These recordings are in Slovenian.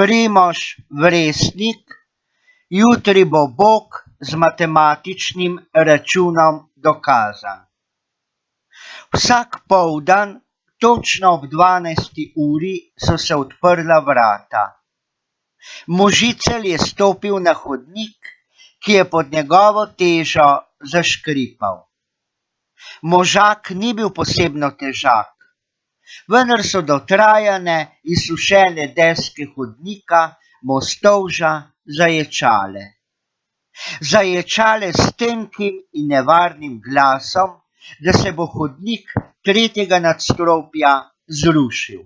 Primož Vresnik, jutri bo Bog z matematičnim računom dokazan. Vsak poldan, točno ob 12. uri, so se odprla vrata. Možicelj je stopil na hodnik, ki je pod njegovo težo zaškripal. Možak ni bil posebno težak, vendar so dotrajane, izsušene deske hodnika, Mostovža, zaječale. Zaječale s tenkim in nevarnim glasom, da se bo hodnik 3. nadstropja zrušil.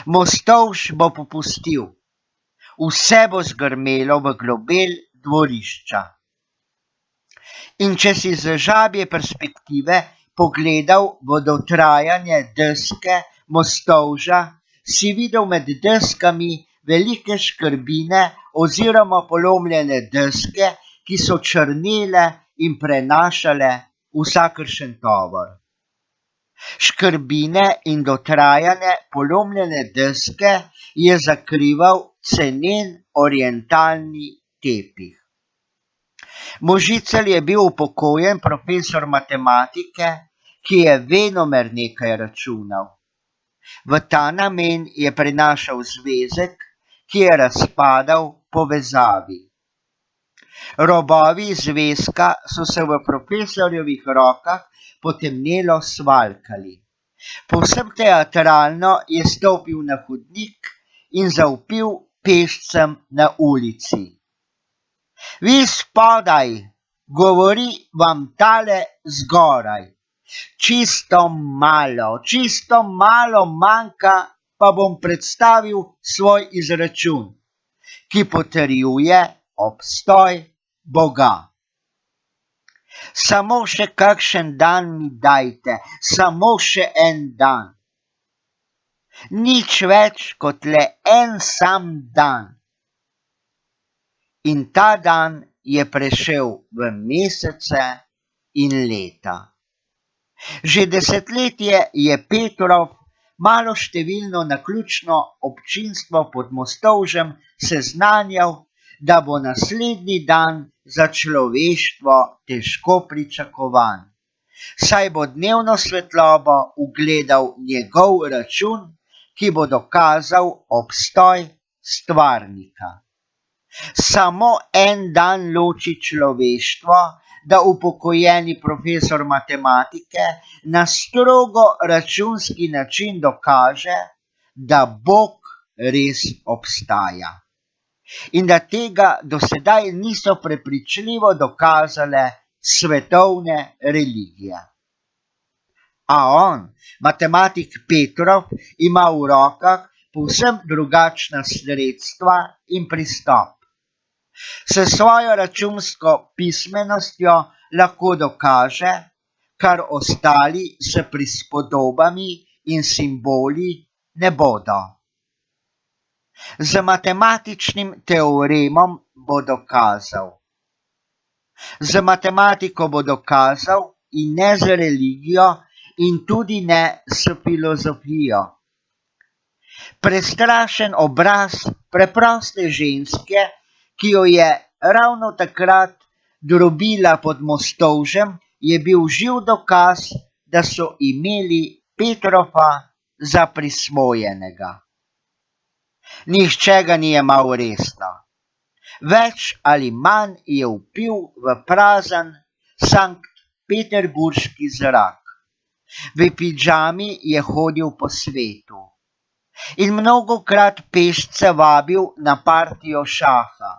Mostovž bo popustil. Vse bo zgrmelo v globel dvorišča. In če si z žabje perspektive pogledal v dotrajanje deske Mostovža, si videl med deskami velike škrbine oziroma polomljene deske, ki so črnele in prenašale vsakršen tovor. Škrbine in dotrajane polomljene deske je zakrival cenen orientalni tepih. Možicelj je bil upokojen profesor matematike, ki je venomer nekaj računal. V ta namen je prinašal zvezek, ki je razpadal povezavi. Robovi zvezka so se v profesorjevih rokah potemnelo svaljkali. Povsem teatralno je stopil na hodnik in zavpil pešcem na ulici. Vi spodaj, govori vam tale zgoraj. Čisto malo manjka, pa bom predstavil svoj izračun, ki potrjuje obstoj Boga. Samo še kakšen dan mi dajte, samo še en dan. Nič več kot le en sam dan. In ta dan je prešel v mesece in leta. Že desetletje je Petrov maloštevilno naključno občinstvo pod Mostovžem seznanjal, da bo naslednji dan za človeštvo težko pričakovan, saj bo dnevno svetlobo ugledal njegov račun, ki bo dokazal obstoj stvarnika. Samo en dan loči človeštvo, da upokojeni profesor matematike na strogo računski način dokaže, da Bog res obstaja. In da tega do sedaj niso prepričljivo dokazale svetovne religije. A on, matematik Petrov, ima v rokah povsem drugačna sredstva in pristop. S svojo računsko pismenostjo lahko dokaže, kar ostali s prispodobami in simboli ne bodo. Z matematičnim teoremom bo dokazal. Z matematiko bo dokazal in ne z religijo in tudi ne s filozofijo. Prestrašen obraz preproste ženske, ki jo je ravno takrat drobila pod Mostovžem, je bil živ dokaz, da so imeli Petrova za prisvojenega. Nihče ga ni jemal resno. Več ali manj je vpil v prazen sanktpeterburški zrak. V pidžami je hodil po svetu in mnogokrat pešce vabil na partijo šaha,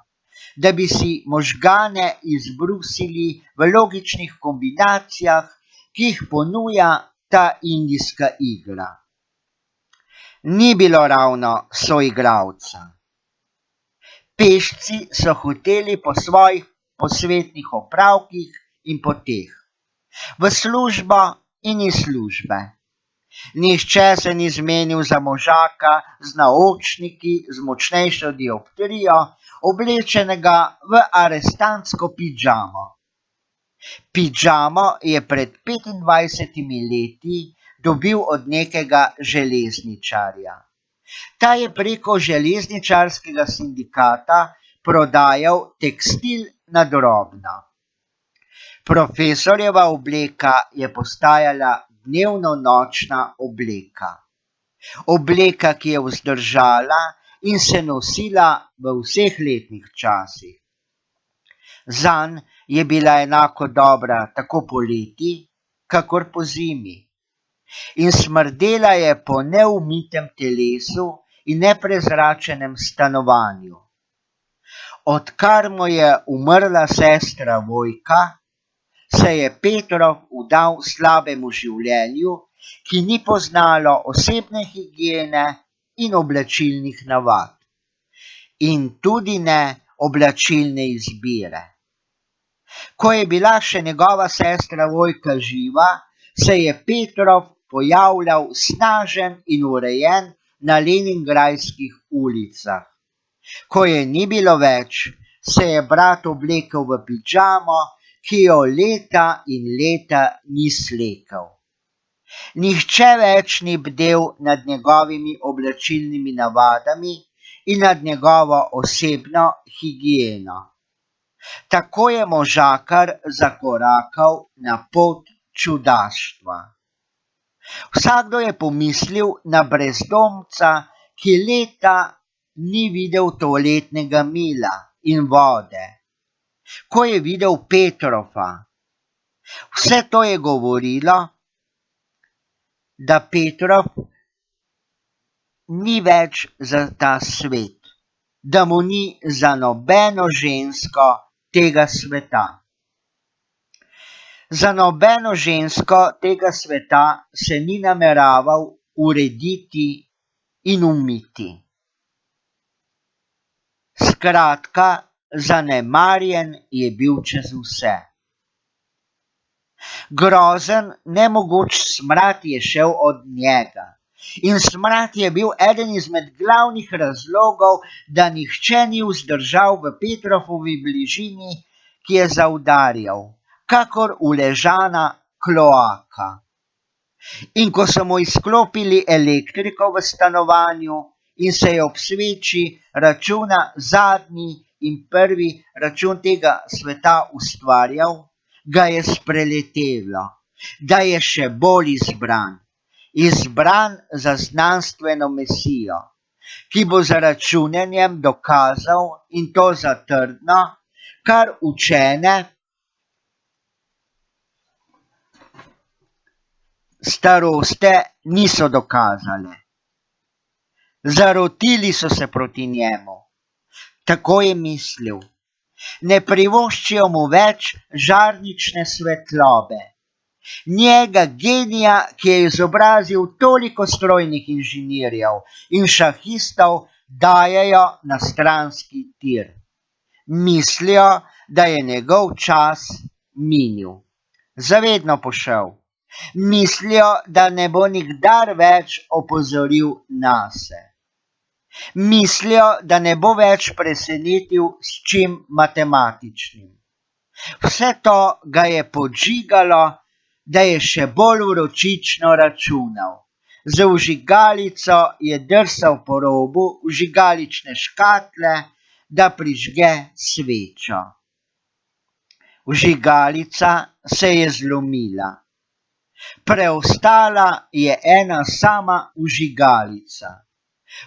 da bi si možgane izbrusili v logičnih kombinacijah, ki jih ponuja ta indijska igra. Ni bilo ravno soigralca. Pešci so hoteli po svojih posvetnih opravkih in poteh, v službo in iz službe. Nihče se ni zmenil za možaka z naočniki, z močnejšo dioptrijo, oblečenega v arestantsko pidžamo. Pidžamo je pred 25 leti dobil od nekega železničarja. Ta je preko železničarskega sindikata prodajal tekstil na drobno. Profesorjeva obleka je postajala dnevno-nočna obleka. Obleka, ki je vzdržala in se nosila v vseh letnih časih. Zanj je bila enako dobra tako poleti, kakor pozimi. In smrdela je po neumitem telesu in neprezračenem stanovanju. Odkar mu je umrla sestra Vojka, se je Petrov vdal slabemu življenju, ki ni poznalo osebne higiene in oblačilnih navad. In tudi ne oblačilne izbire. Ko je bila še njegova sestra Vojka živa, se je Petrov pojavljal snažen in urejen na leningrajskih ulicah. Ko je ni bilo več, se je brat oblekel v pidžamo, ki jo leta in leta ni slekel. Nihče več ni bdel nad njegovimi oblačilnimi navadami in nad njegovo osebno higieno. Tako je možakar zakorakal na pot čudaštva. Vsakdo je pomislil na brezdomca, ki leta ni videl toaletnega mila in vode. Ko je videl Petrova, vse to je govorilo, da Petrov ni več za ta svet, da mu ni za nobeno žensko tega sveta. Za nobeno žensko tega sveta se ni nameraval urediti in umiti. Skratka, zanemarjen je bil čez vse. Grozen, nemogoč smrad je šel od njega. In smrad je bil eden izmed glavnih razlogov, da nihče ni vzdržal v Petrovovi bližini, ki je zaudarjal, kakor uležana kloaka. In ko so mu izklopili elektriko v stanovanju in se je ob sveči računa zadnji in prvi račun tega sveta ustvarjal, ga je spreletelo, da je še bolj izbran za znanstveno misijo, ki bo z računanjem dokazal, in to zatrdno, kar učene staroste niso dokazale. Zarotili so se proti njemu. Tako je mislil. Ne privoščijo mu več žarnične svetlobe. Njega, genija, ki je izobrazil toliko strojnih inženirjev in šahistov, dajejo na stranski tir. Mislijo, da je njegov čas minil. Zavedno pošel. Mislijo, da ne bo nikdar več opozoril nase. Mislijo, da ne bo več presenetil s čim matematičnim. Vse to ga je podžigalo, da je še bolj vročično računal. Z vžigalico je drsal po robu vžigalične škatle, da prižge svečo. Vžigalica se je zlomila. Preostala je ena sama vžigalica.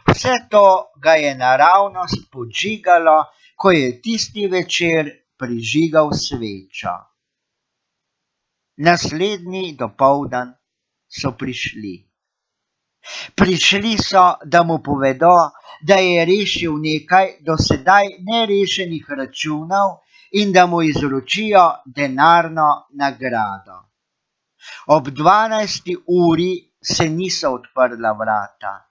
Vse to ga je naravnost podžigalo, ko je tisti večer prižigal svečo. Naslednji dopoldan so prišli. Prišli so, da mu povedo, da je rešil nekaj do sedaj nerešenih računov in da mu izročijo denarno nagrado. Ob 12. uri se niso odprla vrata.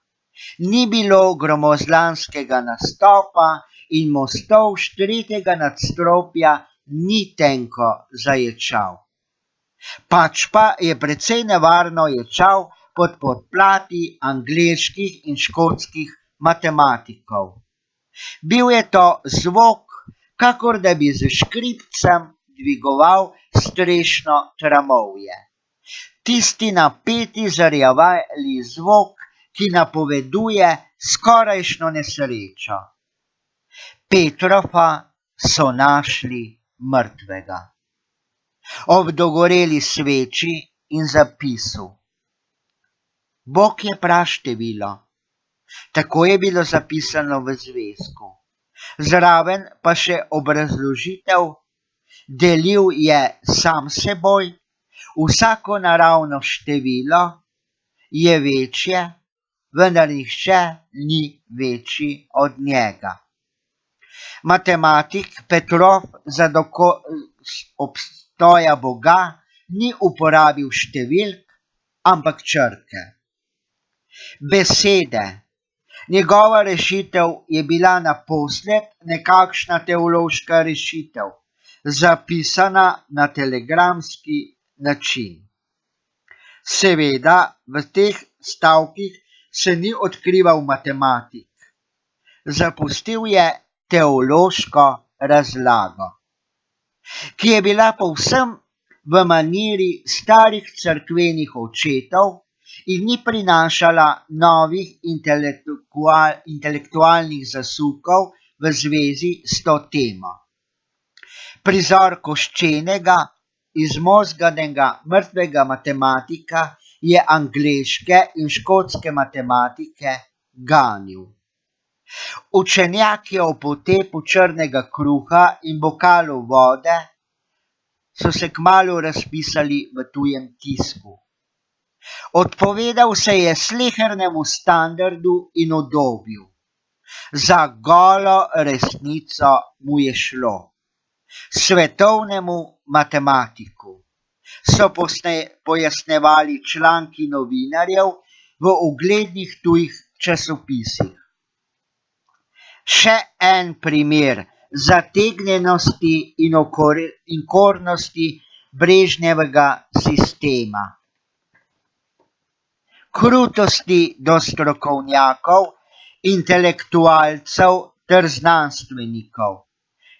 Ni bilo gromozanskega nastopa in mostov s 3. nadstropja ni tenko zaječal. Pač pa je precej nevarno ječal pod podplati angleških in škotskih matematikov. Bil je to zvok, kakor da bi z škripcem dvigoval strešno tramovje. Tisti napeti zarjavali zvok, ki napoveduje skorajšnjo nesrečo. Petrofa so našli mrtvega. Ob dogoreli sveči in zapisu. Bog je praštevilo. Tako je bilo zapisano v zvezku. Zraven pa še obrazložitev, delil je sam seboj, vsako naravno število je večje, vendar nihče ni večji od njega. Matematik Petrov za dokaz obstoja Boga ni uporabil številk, ampak črke. Besede. Njegova rešitev je bila naposled nekakšna teološka rešitev, zapisana na telegramski način. Seveda, v teh stavkih se ni odkrival matematik. Zapustil je teološko razlago, ki je bila povsem v maniri starih cerkvenih očetov in ni prinašala novih intelektualnih zasukov v zvezi s to temo. Prizor koščenega, izmozganega, mrtvega matematika je angleške in škotske matematike ganil. Učenjaki o potepu črnega kruha in bokalu vode so se kmalu razpisali v tujem tisku. Odpovedal se je slehernemu standardu in udobju. Za golo resnico mu je šlo. Svetovnemu matematiku so pojasnjevali članki novinarjev v uglednih tujih časopisih. Še en primer zategnjenosti in kornosti Brežnjevega sistema. Krutosti do strokovnjakov, intelektualcev ter znanstvenikov,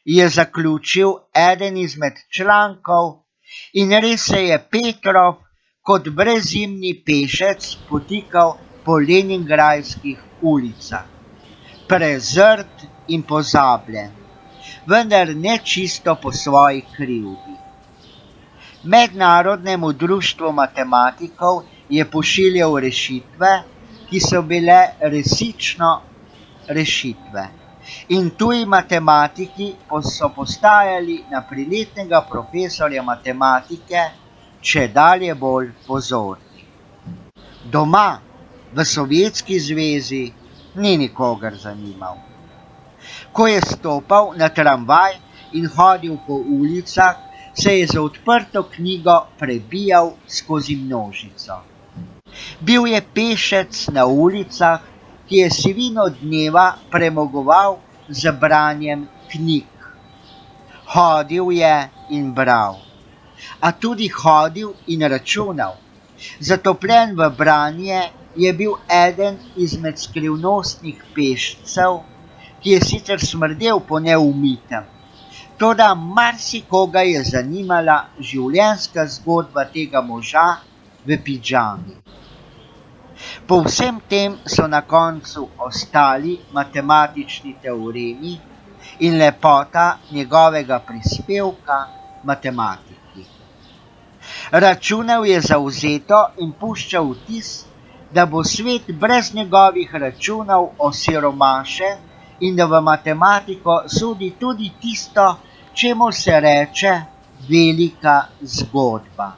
je zaključil eden izmed člankov in res se je Petrov kot brezimni pešec potikal po leningradskih ulicah. Prezrt in pozabljen, vendar ne čisto po svoji krivdi. Mednarodnemu društvu matematikov je pošiljal rešitve, ki so bile resnično rešitve. In tuji matematiki so postajali na priletnega profesorja matematike čedalje bolj pozorni. Doma, v Sovjetski zvezi, ni nikogar zanimal. Ko je stopal na tramvaj in hodil po ulicah, se je za odprto knjigo prebijal skozi množico. Bil je pešec na ulicah, ki je sivino dneva premagoval z branjem knjig. Hodil je in bral, a tudi hodil in računal. Zatopljen v branje je bil eden izmed skrivnostnih pešcev, ki je sicer smrdel po neumitem, toda marsikoga je zanimala življenjska zgodba tega moža v pidžami. Po vsem tem so na koncu ostali matematični teoremi in lepota njegovega prispevka matematiki. Računal je zavzeto in puščal vtis, da bo svet brez njegovih računov osiromašen in da v matematiko sodi tudi tisto, čemu se reče velika zgodba.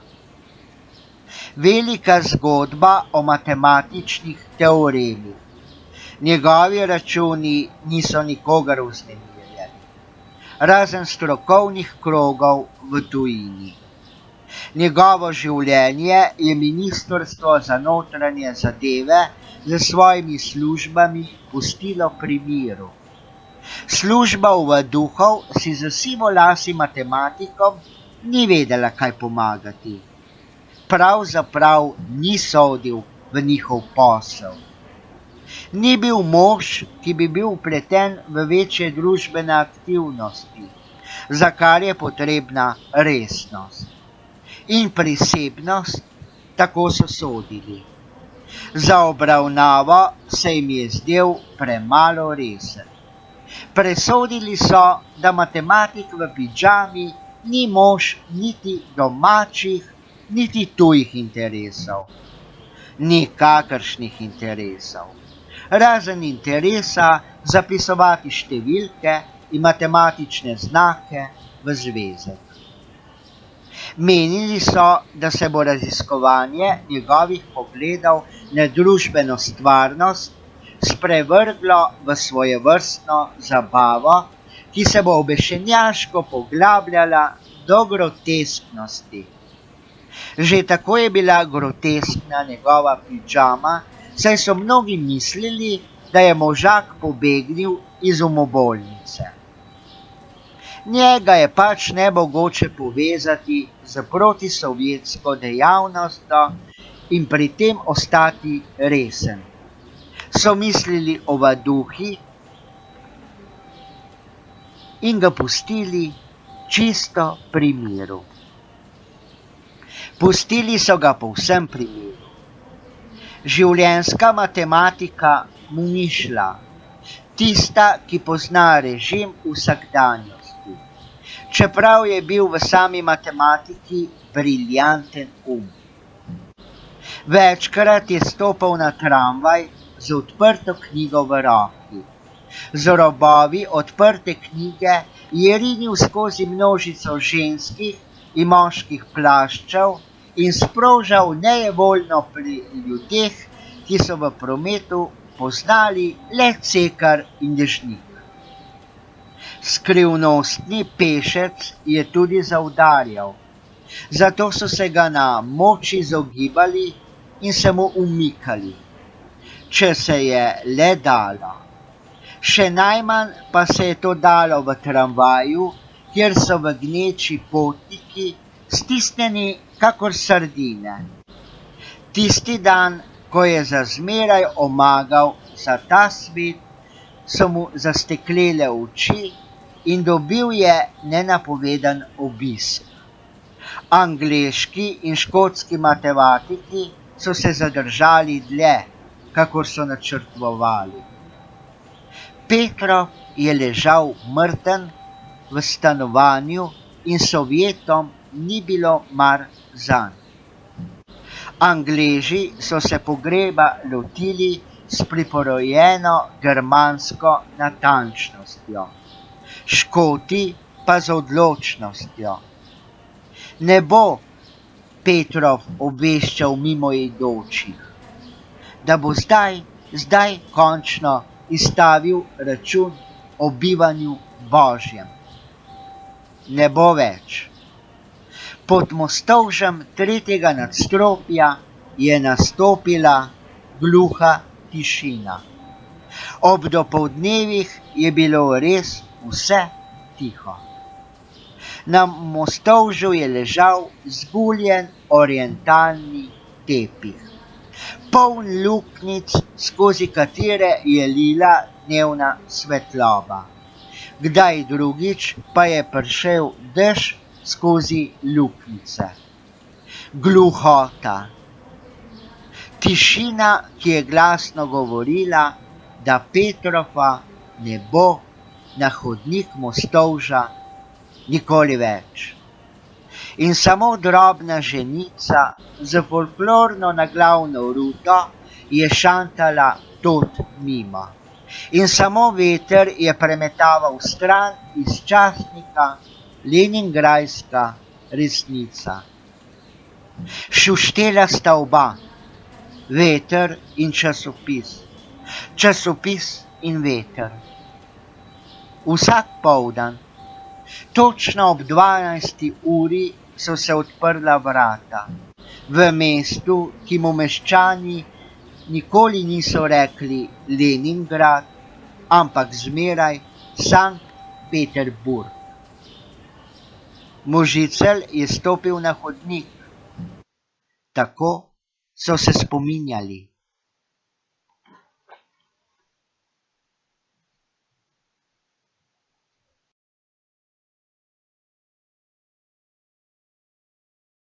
Velika zgodba o matematičnih teoremih. Njegovi računi niso nikogar vznemirjali, razen strokovnih krogov v tujini. Njegovo življenje je Ministrstvo za notranje zadeve z svojimi službami pustilo pri miru. Služba ovaduhov si z sivolasim matematikom ni vedela, kaj pomagati. Pravzaprav ni sodil v njihov posel. Ni bil mož, ki bi bil vpleten v večje družbene aktivnosti, za kar je potrebna resnost in prisebnost, tako so sodili. Za obravnavo se jim je zdel premalo resen. Presodili so, da matematik v pidžami ni mož niti domačih, niti tujih interesov. Nikakršnih interesov. Razen interesa zapisovati številke in matematične znake v zvezek. Menili so, da se bo raziskovanje njegovih pogledov na družbeno stvarnost sprevrglo v svojevrstno zabavo, ki se bo obešenjaško poglabljala do grotesknosti. Že tako je bila groteskna njegova pidžama, saj so mnogi mislili, da je možak pobegnil iz umobolnice. Njega je pač nemogoče povezati z protisovjetsko dejavnostjo in pri tem ostati resen. So mislili o vaduhi in ga pustili čisto pri miru. Pustili so ga povsem pri miru. Življenjska matematika mu ni šla, tista, ki pozna režim vsakdanjosti. Čeprav je bil v sami matematiki briljanten Večkrat je stopal na tramvaj z odprto knjigo v roki. Z robovi odprte knjige je rinil skozi množico ženskih in moških plaščev in sprožal nejevoljno pri ljudeh, ki so v prometu poznali le cekar in dežnik. Skrivnostni pešec je tudi zaudarjal, zato so se ga na moč izogibali in se mu umikali, če se je le dalo. Še najmanj pa se je to dalo v tramvaju, kjer so v gneči potniki stisnjeni kakor sardine. Tisti dan, ko je za zmeraj omagal za ta svet, so mu zasteklele oči in dobil je nenapovedan obisk. Angleški in škotski matematiki so se zadržali dlje, kakor so načrtovali. Petrov je ležal mrten v stanovanju in Sovjetom ni bilo mar zanj. Angleži so se pogreba lotili s priporojeno germansko natančnostjo, Škoti pa z odločnostjo. Ne bo Petrov obveščal mimoidočih, da bo zdaj končno izstavil račun o bivanju Božjem. Ne bo več. Pod mostovžem tretjega nadstropja je nastopila gluha tišina. Ob dopoldnevih je bilo res vse tiho. Na mostovžu je ležal zguljen orientalni tepih, poln luknjic, skozi katere je lila dnevna svetloba. Kdaj drugič pa je prišel dež skozi luknjice. Gluhota. Tišina, ki je glasno govorila, da Petrova ne bo na hodnik mostovža nikoli več. In samo drobna ženica z folklorno naglavno ruto je šantala tod mimo. In samo veter je premetaval stran iz časnika Leningrajska resnica. Šuštela sta oba, veter in časopis, časopis in veter. Vsak poldan, točno ob 12. uri so se odprla vrata. V mestu, ki mu meščani nikoli niso rekli Leningrad, ampak zmeraj Sankt Peterburg. Možicelj je stopil na hodnik. Tako so se spominjali.